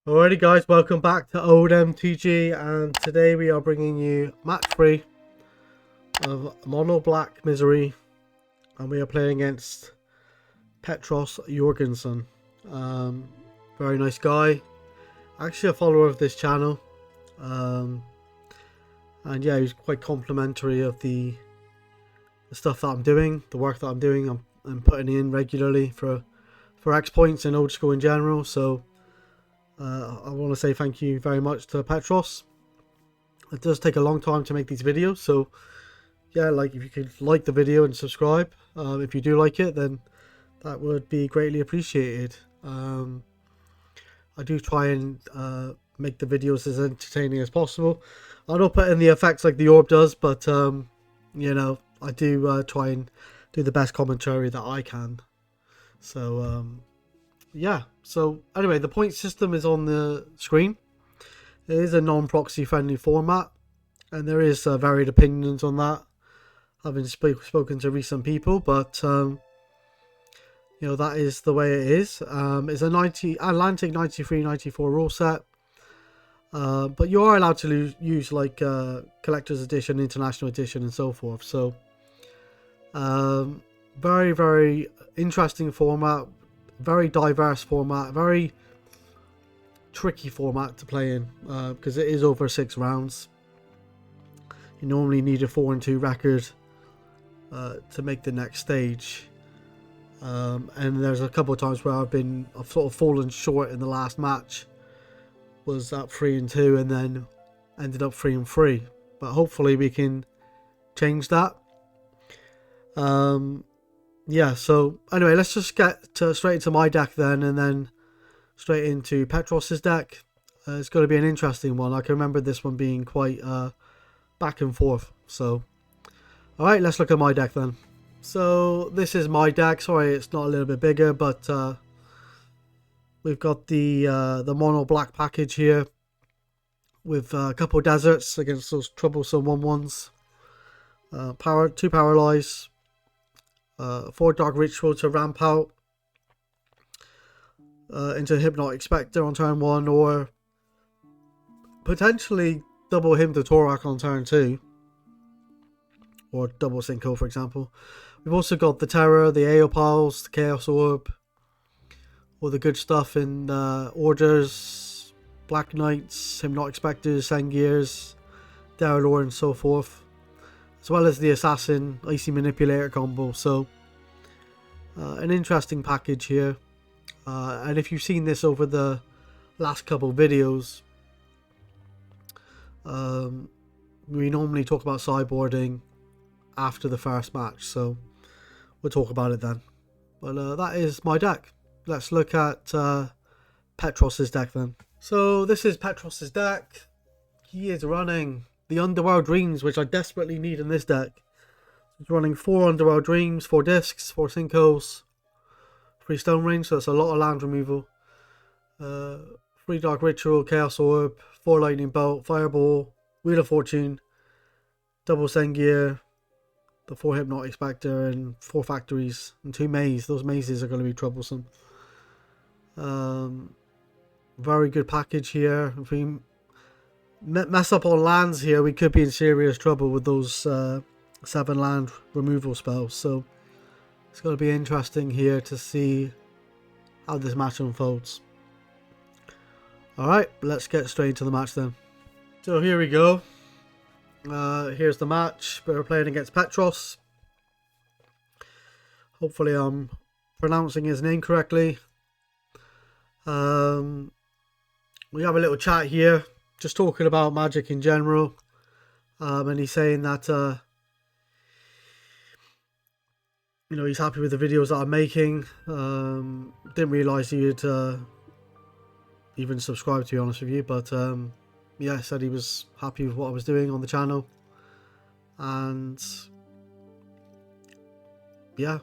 Alrighty guys, welcome back to Old MTG, and today we are bringing you match 3 of Mono Black Misery, and we are playing against Petros Jorgensen. Very nice guy, actually a follower of this channel, and yeah, he's quite complimentary of the stuff that I'm doing, the work that I'm doing. I'm putting in regularly for X points and old school in general, so I want to say thank you very much to Petros. It does take a long time to make these videos, so yeah, like if you could like the video and subscribe, if you do like it, then that would be greatly appreciated. I do try and make the videos as entertaining as possible. I don't put in the effects like the orb does, but you know, I do try and do the best commentary that I can. So yeah, so anyway, the point system is on the screen. It is a non-proxy friendly format, and there is varied opinions on that, having spoken to recent people, but you know, that is the way it is. It's a Atlantic 93-94 rule set, but you are allowed to use like collector's edition, international edition, and so forth. So very interesting format, very diverse format, very tricky format to play in, because it is over 6 rounds. You normally need a 4-2 record to make the next stage, and there's a couple of times where I've sort of fallen short in the last match, was at 3-2 and then ended up 3-3, but hopefully we can change that. Yeah, so anyway, let's just get straight into my deck then, and then straight into Petros's deck. It's going to be an interesting one. I can remember this one being quite back and forth. So, alright, let's look at my deck then. So, this is my deck. Sorry, it's not a little bit bigger, but we've got the mono black package here with a couple of deserts against those troublesome 1/1s. 2 Paralyze. 4 Dark Ritual to ramp out into Hypnotic Specter on turn 1, or potentially double him to Tourach on turn 2, or double Sinkhole, for example. We've also got the Terror, the Aeolipiles, the Chaos Orb, all the good stuff in Orders, Black Knights, Hypnotic Specters, Sengirs, Derelor, and so forth, as well as the Assassin, Icy Manipulator combo. So an interesting package here, and if you've seen this over the last couple of videos, we normally talk about sideboarding after the first match, so we'll talk about it then. But that is my deck. Let's look at Petros's deck then. So this is Petros's deck. He is running the Underworld Dreams, which I desperately need in this deck. He's running 4 Underworld Dreams, 4 discs, 4 sinkholes, 3 stone range, so that's a lot of land removal. 3 Dark Ritual, Chaos Orb, 4 Lightning Bolt, Fireball, Wheel of Fortune, double Sengir, the 4 Hypnotic Specter, and 4 Factories, and 2 Mazes. Those mazes are going to be troublesome. Very good package here. If we mess up on lands here, we could be in serious trouble with those 7 land removal spells. So it's going to be interesting here to see how this match unfolds. Alright, let's get straight into the match then. So here we go. Here's the match. We're playing against Petros. Hopefully I'm pronouncing his name correctly. We have a little chat here, just talking about Magic in general. And he's saying that you know, he's happy with the videos that I'm making. Didn't realise he'd even subscribe, to be honest with you, but yeah, said he was happy with what I was doing on the channel, and yeah,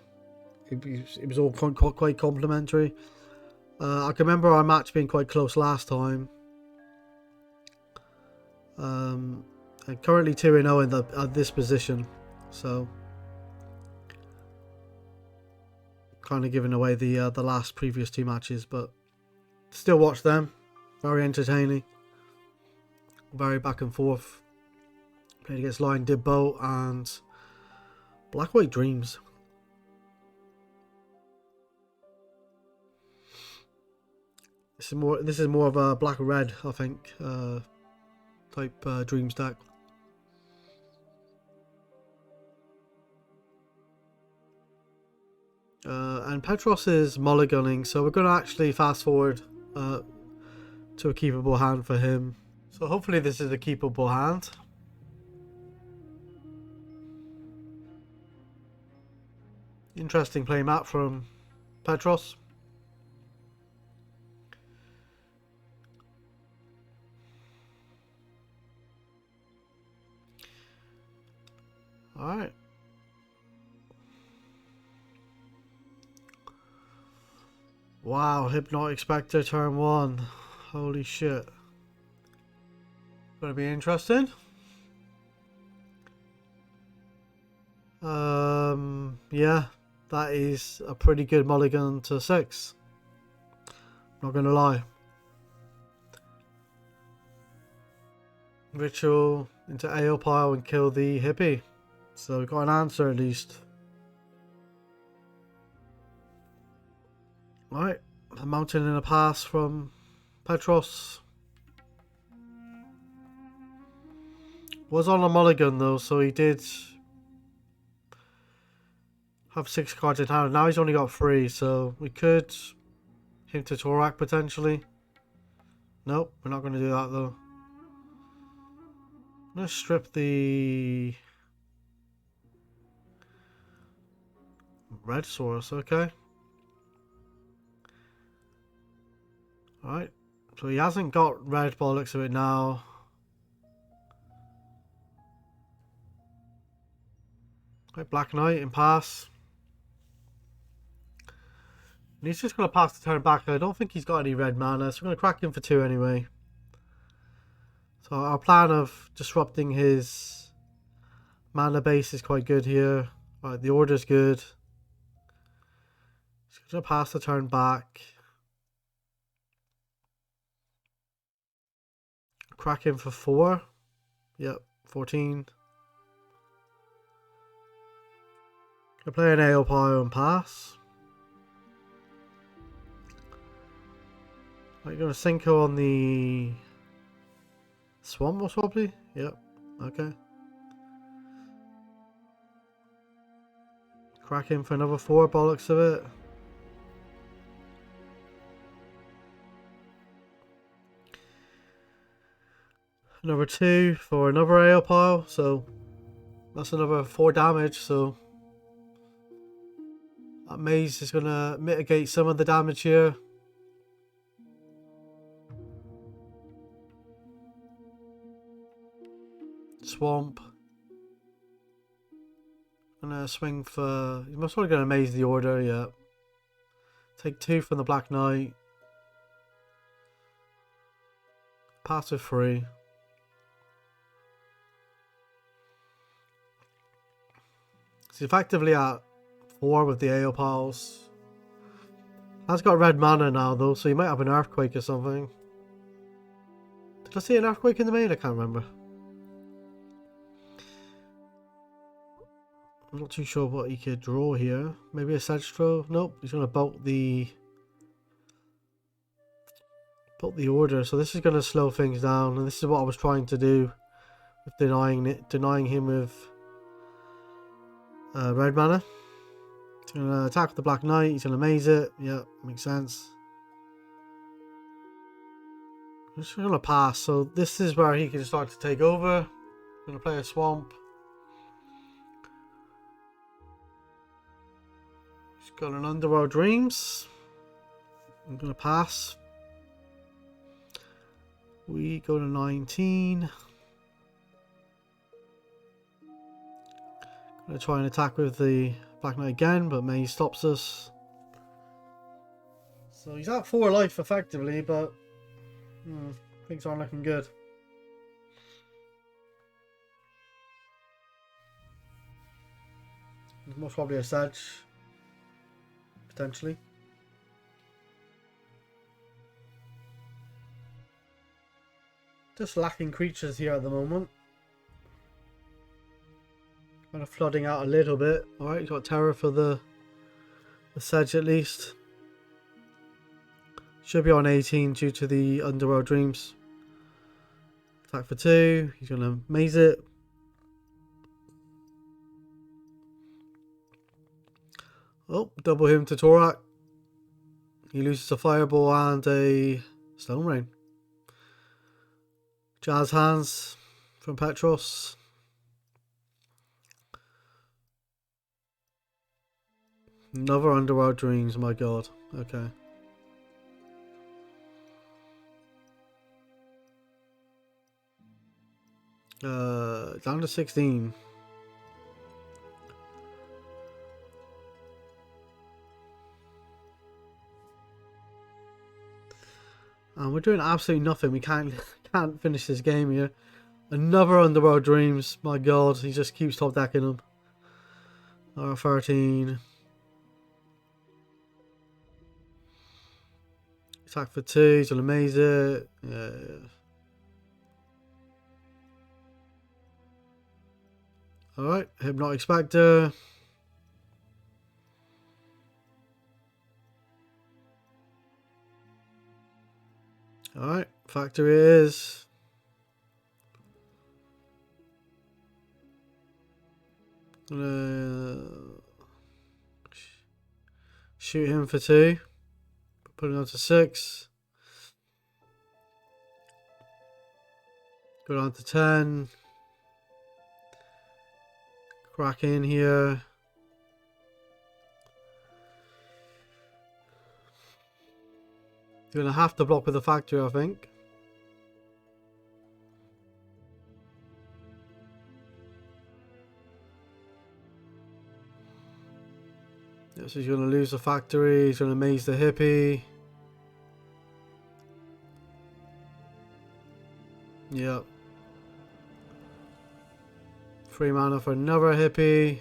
it was all quite complimentary. I can remember our match being quite close last time. I'm currently 2-0 at this position, so kind of giving away the last previous 2 matches, but still watch them. Very entertaining. Very back and forth. Played against Lion Dibbo and Black White Dreams. This is more of a black red, I think, type Dreams deck. And Petros is mulliganing, so we're going to actually fast forward to a keepable hand for him. So hopefully this is a keepable hand. Interesting play map from Petros. Alright. Wow, Hypnotic Specter turn 1. Holy shit. Gonna be interesting. Yeah, that is a pretty good mulligan to 6. Not gonna lie. Ritual into Aeolipile and kill the hippie. So we got an answer at least. Alright, a mountain in a pass from Petros. Was on a mulligan though, so he did have 6 cards in hand. Now he's only got 3, so we could hint to Tourach potentially. Nope, we're not going to do that though. I'm going to strip the red source, okay. Alright, so he hasn't got red bollocks of it now. Right, Black Knight in pass. And he's just going to pass the turn back. I don't think he's got any red mana, so we're going to crack him for 2 anyway. So our plan of disrupting his mana base is quite good here. Right, the order's good. He's going to pass the turn back. Crack him for 4. Yep, 14. Gonna play an Aeolipile and pass. Are you gonna Sinkhole on the swamp most probably? Yep, okay. Crack him for another 4 bollocks of it. Another 2 for another Aeolipile, so that's another 4 damage, so that maze is going to mitigate some of the damage here. Swamp. Gonna swing for... He's most probably going to maze the order, yeah. Take 2 from the Black Knight. Pass with 3. He's effectively at 4 with the Aeolipiles. Has got red mana now though, so he might have an Earthquake or something. Did I see an Earthquake in the main? I can't remember. I'm not too sure what he could draw here. Maybe a Sedgestro? Nope, he's going to bolt the order. So this is going to slow things down, and this is what I was trying to do with denying him with red mana. He's going to attack with the Black Knight. He's going to maze it. Yeah, makes sense. I'm just going to pass. So this is where he can start to take over. I'm going to play a swamp. He's got an Underworld Dreams. I'm going to pass. We go to 19. Going to try and attack with the Black Knight again, but May stops us. So he's at 4 life effectively, but things aren't looking good. There's most probably a Sedge, potentially. Just lacking creatures here at the moment. Kind of flooding out a little bit. Alright, he's got terror for the Sedge at least. Should be on 18 due to the Underworld Dreams. Attack for 2. He's going to maze it. Oh, double him to Tourach. He loses a Fireball and a Stone Rain. Jazz Hands from Petros. Another Underworld Dreams, my god. Okay. Down to 16. And we're doing absolutely nothing. We can't finish this game here. Another Underworld Dreams. My god, he just keeps top decking them. R13. Attack for 2. He's gonna maze it. Yeah. Alright, Hypnotic Specter. Alright, factory is. Shoot him for 2. Put it on to 6. Go down to 10. Crack in here. You're going to have to block with the factory, I think. Yeah, so he's going to lose the factory. He's going to maze the hippie. Yep. 3 mana for another hippie.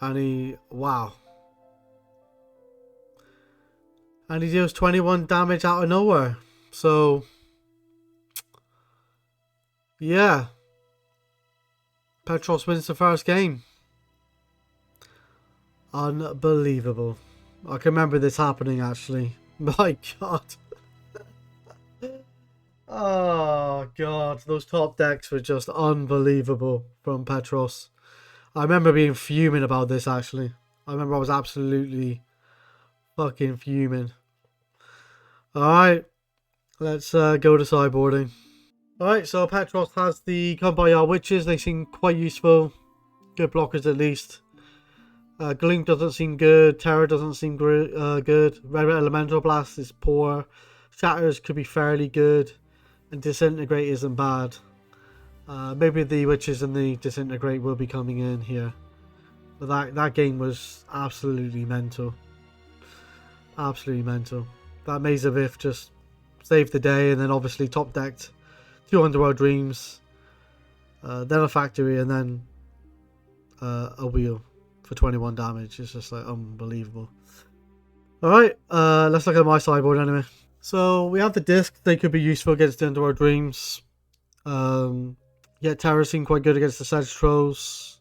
And he... wow. And he deals 21 damage out of nowhere. So... yeah. Petros wins the first game. Unbelievable. I can remember this happening actually. My god. Oh god. Those top decks were just unbelievable from Petros. I remember being fuming about this actually. I remember I was absolutely fucking fuming. Alright. Let's go to sideboarding. Alright, so Petros has the Come By Our Witches. They seem quite useful. Good blockers at least. Gloom doesn't seem good. Terror doesn't seem good. Red Elemental Blast is poor. Shatters could be fairly good. And Disintegrate isn't bad. Maybe the Witches and the Disintegrate will be coming in here. But that game was absolutely mental. Absolutely mental. That Maze of If just saved the day, and then obviously top decked 2 Underworld Dreams, then a factory, and then a wheel for 21 damage. It's just like unbelievable. Alright, let's look at my sideboard anyway. So we have the disc. They could be useful against the Underworld Dreams. Yeah, Terror seem quite good against the Sedge Trolls.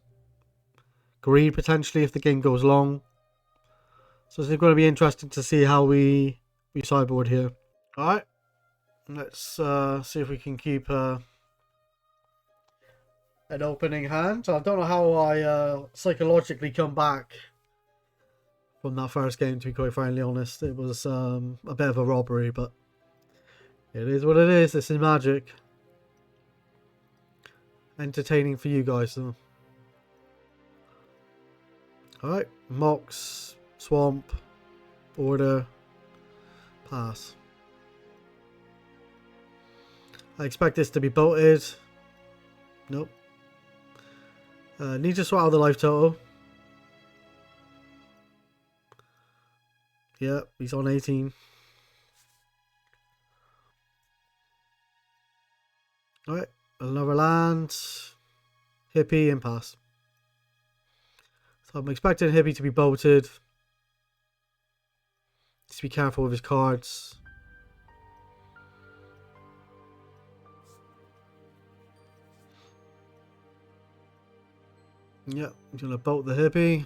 Greed potentially if the game goes long. So it's going to be interesting to see how we sideboard here. Alright, let's see if we can keep an opening hand. I don't know how I psychologically come back from that first game, to be quite frankly honest. It was a bit of a robbery, but it is what it is. This is Magic. Entertaining for you guys though. Alright, Mox, Swamp, Order, pass. I expect this to be bolted. Nope. Need to sort out the life total. Yep, he's on 18. Alright, another land. Hippie and pass. So I'm expecting Hippie to be bolted. Just be careful with his cards. Yep, I'm gonna bolt the hippie.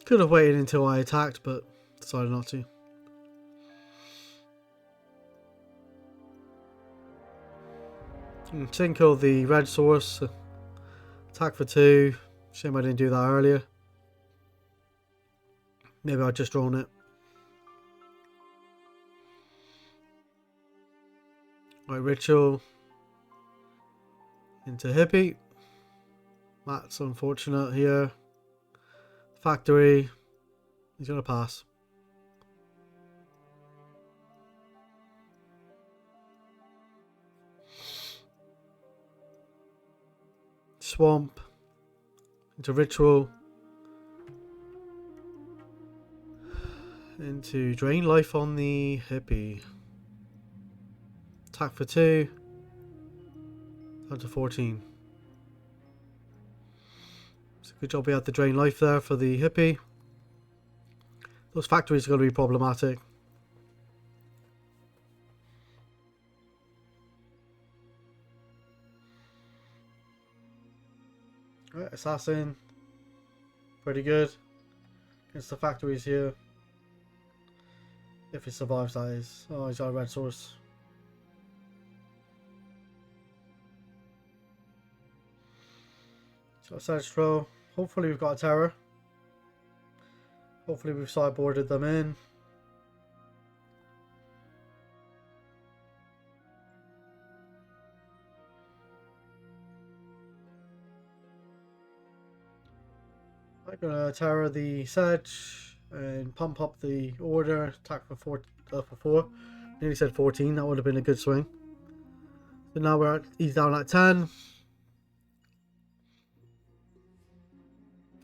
Could have waited until I attacked, but decided not to. Sinkhole the red source. Attack for 2. Shame I didn't do that earlier. Maybe I'd just drawn it. Right, ritual. Into hippie. That's unfortunate here. Factory. He's gonna pass. Swamp. Into ritual. Into drain life on the hippie. Attack for 2. Down to 14. So good job we had the drain life there for the hippie. Those factories are going to be problematic. Right, assassin. Pretty good. Against the factories here. If he survives, that is. Oh, he's got a red source. So Sedge throw. Hopefully we've got a terror. Hopefully we've sideboarded them in. I'm gonna terror the Sedge and pump up the order. Attack for 4. Nearly said 14. That would have been a good swing. So now he's down at 10.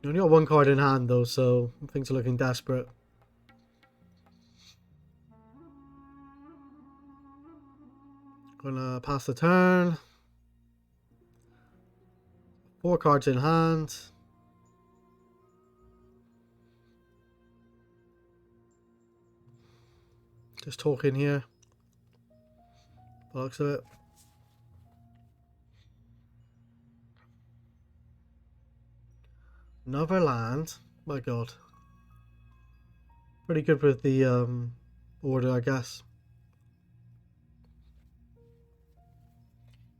You only got one card in hand though, so things are looking desperate. Gonna pass the turn. 4 cards in hand. Just talking here. By the looks of it. Another land. My god. Pretty good with the order, I guess.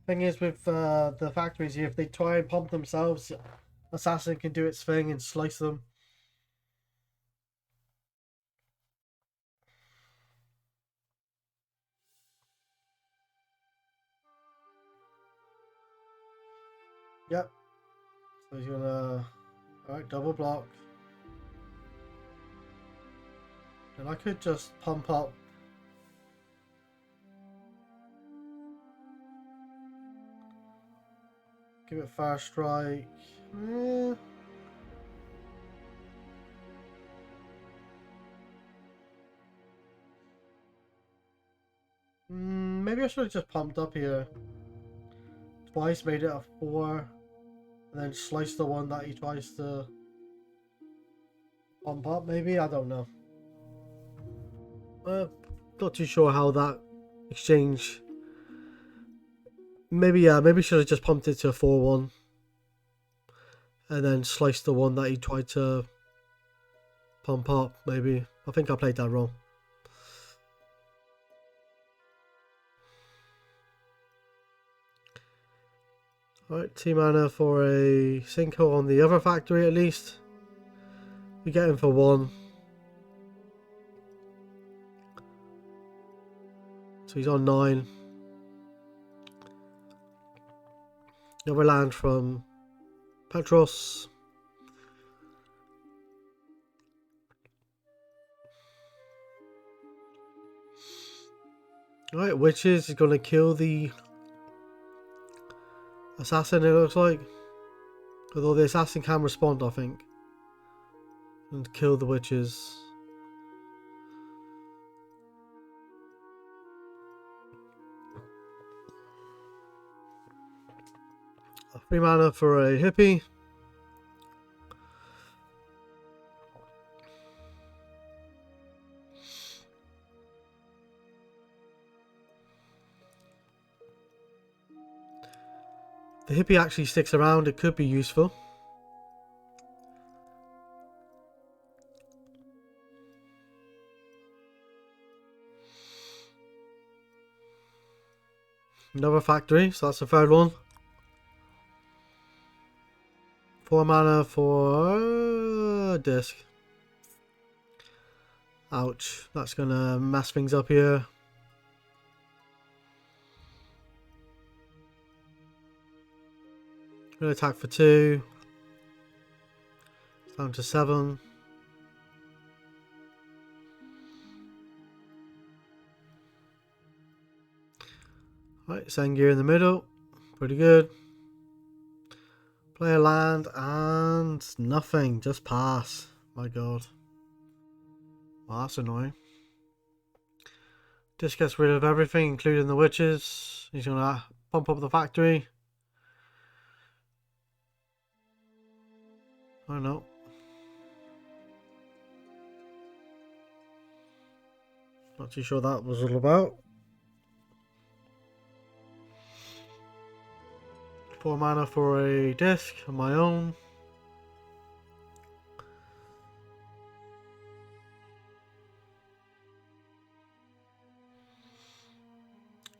Thing is with the factories here, if they try and pump themselves, Assassin can do its thing and slice them. Yep. So he's gonna... Alright, double block. And I could just pump up. Give it first strike. Maybe I should have just pumped up here. Twice, made it a 4. And then slice the one that he tries to pump up, maybe? I don't know. Not too sure how that exchange... Maybe should have just pumped it to a 4-1. And then sliced the one that he tried to pump up, maybe. I think I played that wrong. Alright, 2 mana for a Sinkhole on the other factory at least. We get him for 1. So he's on 9. Another land from Petros. Alright, Witches is going to kill the Assassin, it looks like. Although the Assassin can respond, I think. And kill the Witches. A 3 mana for a hippie. the hippie actually sticks around, it could be useful. Another factory, so that's the third one. 4 mana for disc. Ouch, that's gonna mess things up here. Gonna attack for 2. It's down to 7. Right, Sengir in the middle. Pretty good. Play a land and nothing. Just pass. My god. Well, that's annoying. Just gets rid of everything, including the witches. He's gonna pump up the factory. I don't know. Not too sure that was all about. 4 mana for a disc of my own.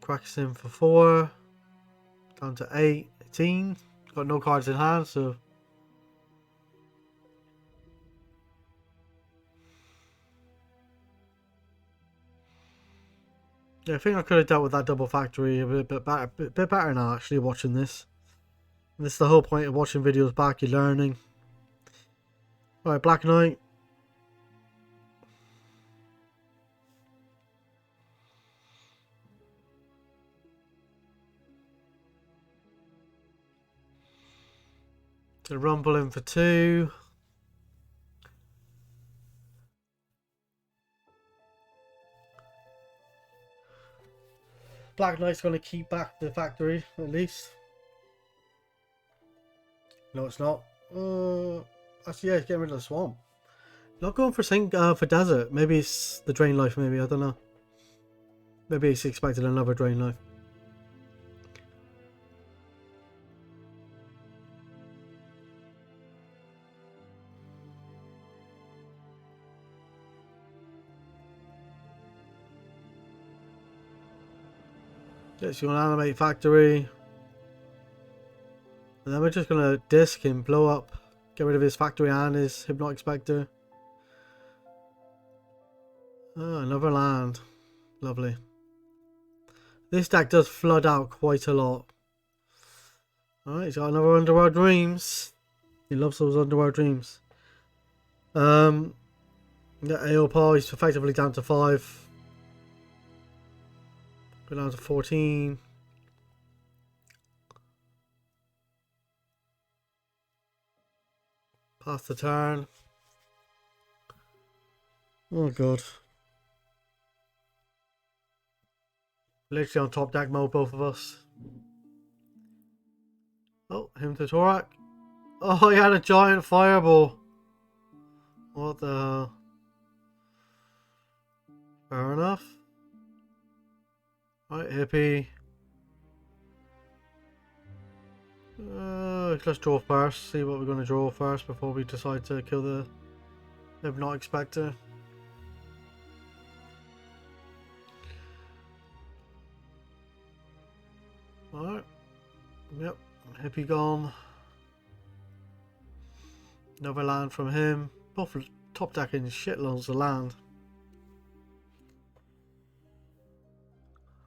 Cracks in for 4. Down to 18. Got no cards in hand, so. Yeah, I think I could have dealt with that double factory a bit better now, actually, watching this. And this is the whole point of watching videos back, you're learning. Alright, Black Knight. To rumble in for 2. Black Knight's going to keep back the factory, at least. No, it's not. Actually, yeah, he's getting rid of the swamp. Not going for desert. Maybe it's the drain life, maybe. I don't know. Maybe he's expected another drain life. Yes, you're going to animate factory. And then we're just going to disc him, blow up, get rid of his factory and his Hypnotic Specter. Oh, another land. Lovely. This deck does flood out quite a lot. Alright, he's got another Underworld Dreams. He loves those Underworld Dreams. The Aeolipile, he's effectively down to 5. Go down to 14. Pass the turn. Oh god. Literally on top deck mode, both of us. Oh, him to Tourach. Oh, he had a giant fireball. What the hell? Fair enough. Right, hippie. Let's draw first. See what we're going to draw first before we decide to kill the Hypnotic Specter. Alright. Yep. Hippie gone. Another land from him. Both top decking shitloads of land.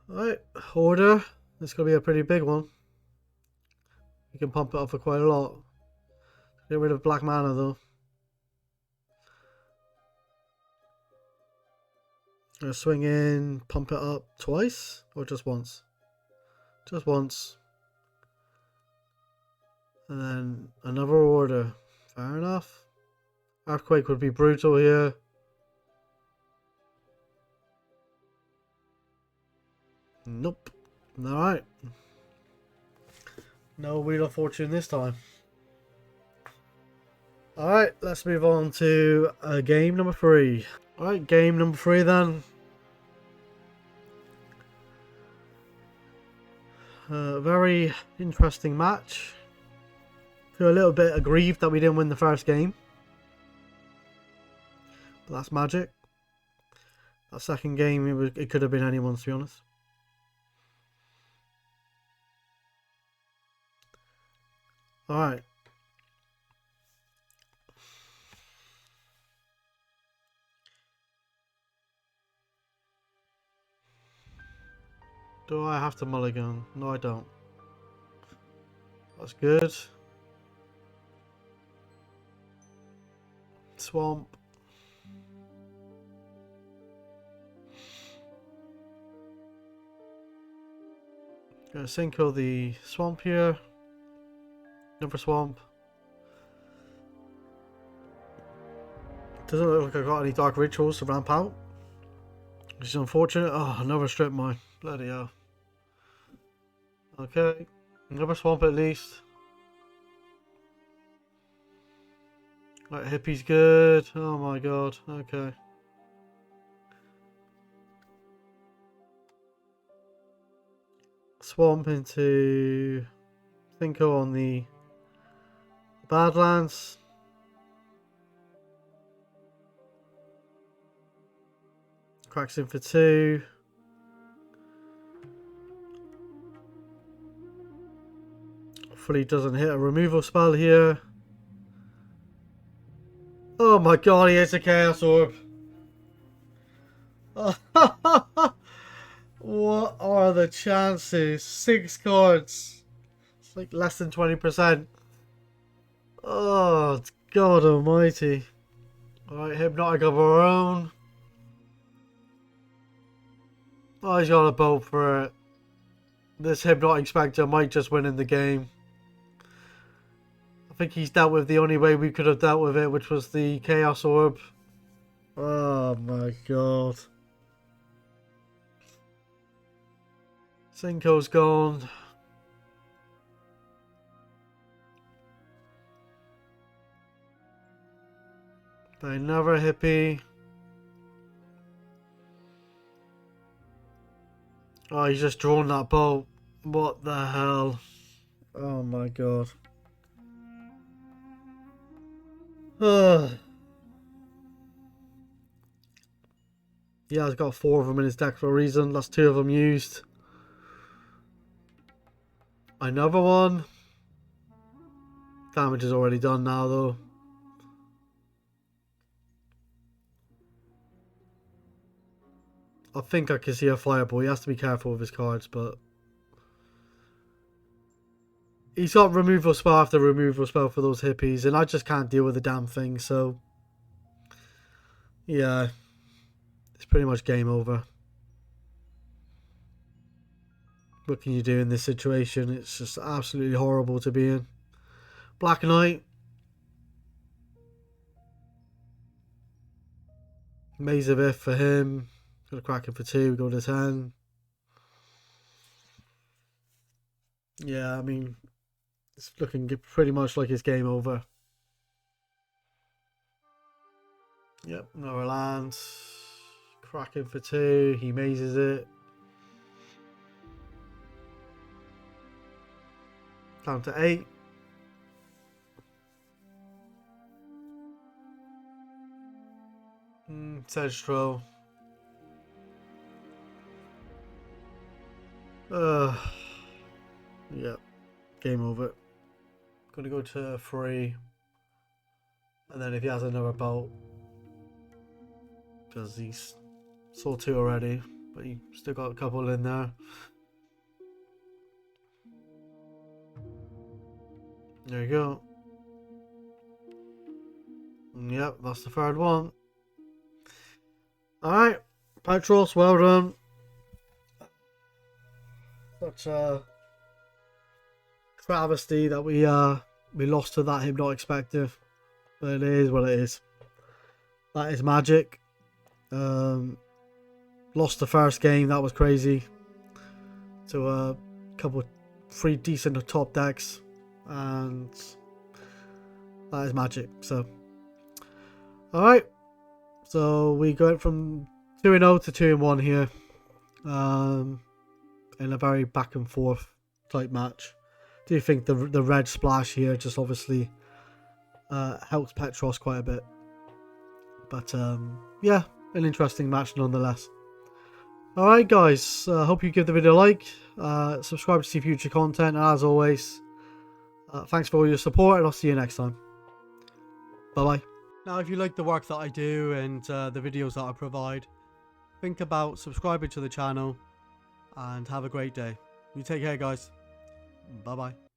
Alright. Order. This is going to be a pretty big one. You can pump it up for quite a lot. Get rid of black mana though. Gonna swing in, pump it up twice or just once? Just once. And then another order. Fair enough. Earthquake would be brutal here. Nope. Alright. No Wheel of Fortune this time. Alright, let's move on to game number 3. Alright, game number 3 then. Very interesting match. Feel a little bit aggrieved that we didn't win the first game. But that's magic. That second game, it could have been anyone's, to be honest. Alright. Do I have to mulligan? No, I don't. That's good. Swamp. Gonna Sinkhole the swamp here. Another swamp. Doesn't look like I got any dark rituals to ramp out, which is unfortunate. Oh, another strip mine. Bloody hell. Okay, another swamp at least. Right, hippie's good. Oh my god. Okay. Swamp into Sinkhole on the Badlands. Cracks in for 2. Hopefully he doesn't hit a removal spell here. Oh my god, he hits a Chaos Orb. What are the chances? 6 cards. It's like less than 20%. Oh, God almighty. Alright, Hypnotic of our own. Oh, he's got a bolt for it. This Hypnotic Specter might just win in the game. I think he's dealt with the only way we could have dealt with it, which was the Chaos Orb. Oh my god. Sinkhole's gone. They never hippie. Oh, he's just drawn that bolt. What the hell? Oh my god. Ugh. Yeah, he's got 4 of them in his deck for a reason. That's 2 of them used. Another one. Damage is already done now, though. I think I can see a fireball. He has to be careful with his cards, but he's got removal spell after removal spell for those hippies, and I just can't deal with the damn thing, so yeah, it's pretty much game over. What can you do in this situation? It's just absolutely horrible to be in. Black Knight. Maze of If for him. Got a Kraken for 2, go to 10. Yeah, I mean, it's looking pretty much like it's game over. Yep, another land. Kraken for 2, he mazes it. Down to 8. Sedge throw. Yep, game over. Gonna go to 3. And then if he has another bolt, because he's saw 2 already, but he still got a couple in there. There you go. Yep, that's the 3rd one. Alright, Petros, well done. Such a travesty that we lost to that Hypnotic Specter. But it is what it is. That is magic. Lost the first game, that was crazy. To a couple 3 decent top decks. And that is magic. So alright. So we go from 2-0 to 2-1 here. In a very back and forth type match. Do you think the red splash here just obviously helps Petros quite a bit. But yeah, an interesting match nonetheless. Alright guys, hope you give the video a like, subscribe to see future content, and as always, thanks for all your support, and I'll see you next time. Bye bye. Now if you like the work that I do and the videos that I provide, think about subscribing to the channel and have a great day. You take care guys. Bye bye.